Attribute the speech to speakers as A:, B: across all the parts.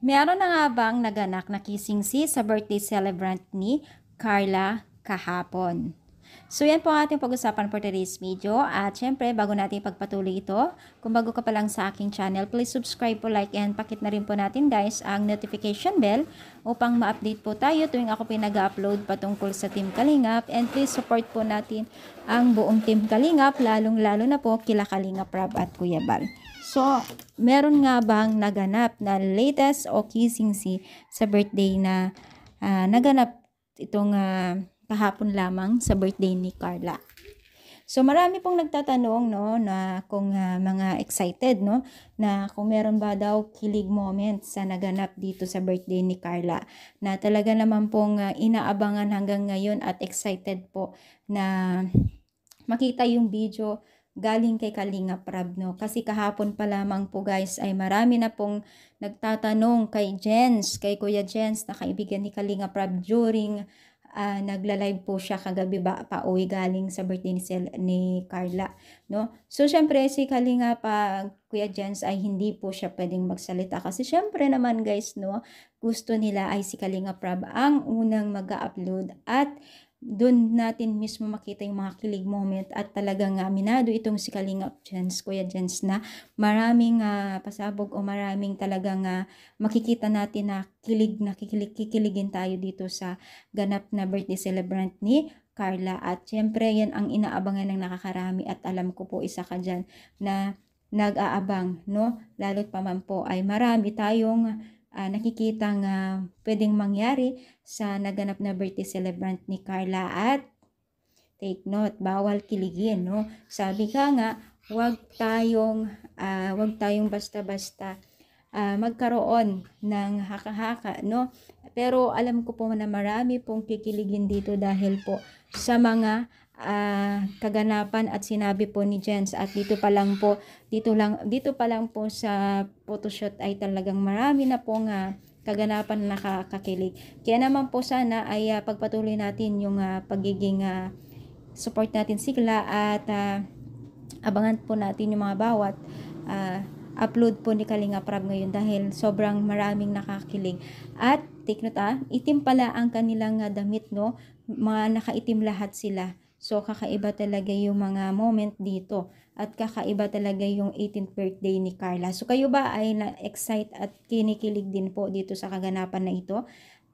A: Meron na nga bang naganap na kissing scene sa birthday celebrant ni Carla kahapon? So yan po ang ating pag-usapan for today's video. At syempre, bago natin pagpatuloy ito, kung bago ka pa lang sa aking channel, please subscribe po, like, and pakit na rin po natin guys ang notification bell upang ma-update po tayo tuwing ako pinag-upload patungkol sa Team Kalingap. And please support po natin ang buong Team Kalingap, lalong-lalo na po kila Kalingap Rab at Kuya Bal. So, meron nga bang naganap na latest o kissing scene sa birthday na naganap itong kahapon lamang sa birthday ni Carla? So, marami pong nagtatanong no na kung mga excited no na kung meron ba daw kilig moment sa naganap dito sa birthday ni Carla, na talaga naman pong inaabangan hanggang ngayon at excited po na makita yung video galing kay Kalingap Rab, no? Kasi kahapon pa lamang po guys ay marami na pong nagtatanong kay Jens, kay Kuya Jens na kaibigan ni Kalingap Rab during nagla-live po siya kagabi ba pauwi galing sa birthday ni Carla, no? So syempre si Kalingap Kuya Jens ay hindi po siya pwedeng magsalita kasi syempre naman guys, no, gusto nila ay si Kalingap Rab ang unang mag-upload at doon natin mismo makita yung mga kilig moment at talagang minado itong si Kalingap Jens, Kuya Jens, na maraming pasabog o maraming talagang makikita natin na kikiligin tayo dito sa ganap na birthday celebrant ni Carla. At syempre yan ang inaabangan ng nakakarami at alam ko po isa ka dyan na nag-aabang, no? Lalo't pa man po ay marami tayong nakikitang pwedeng mangyari sa naganap na birthday celebrant ni Carla. At take note, bawal kiligin, no? Sabi ka nga, wag tayong basta-basta magkaroon ng haka-haka, no? Pero alam ko po na marami pong kikiligin dito dahil po sa mga kaganapan at sinabi po ni Jens. At dito pa lang po sa photoshoot ay talagang marami na pong kaganapan na nakakakilig. Kaya naman po sana ay pagpatuloy natin yung pagiging support natin sila at abangan po natin yung mga bawat upload po ni Kalingap Rab ngayon dahil sobrang maraming nakakilig. At take note, itim pala ang kanilang damit, no? Mga nakaitim lahat sila. So, kakaiba talaga yung mga moment dito. At kakaiba talaga yung 18th birthday ni Carla. So, kayo ba ay na-excite at kinikilig din po dito sa kaganapan na ito?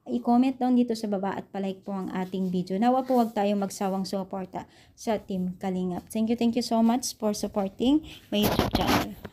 A: I-comment down dito sa baba at palike po ang ating video. Nawa po huwag tayong magsawang suporta sa Team Kalingap. Thank you so much for supporting my YouTube channel.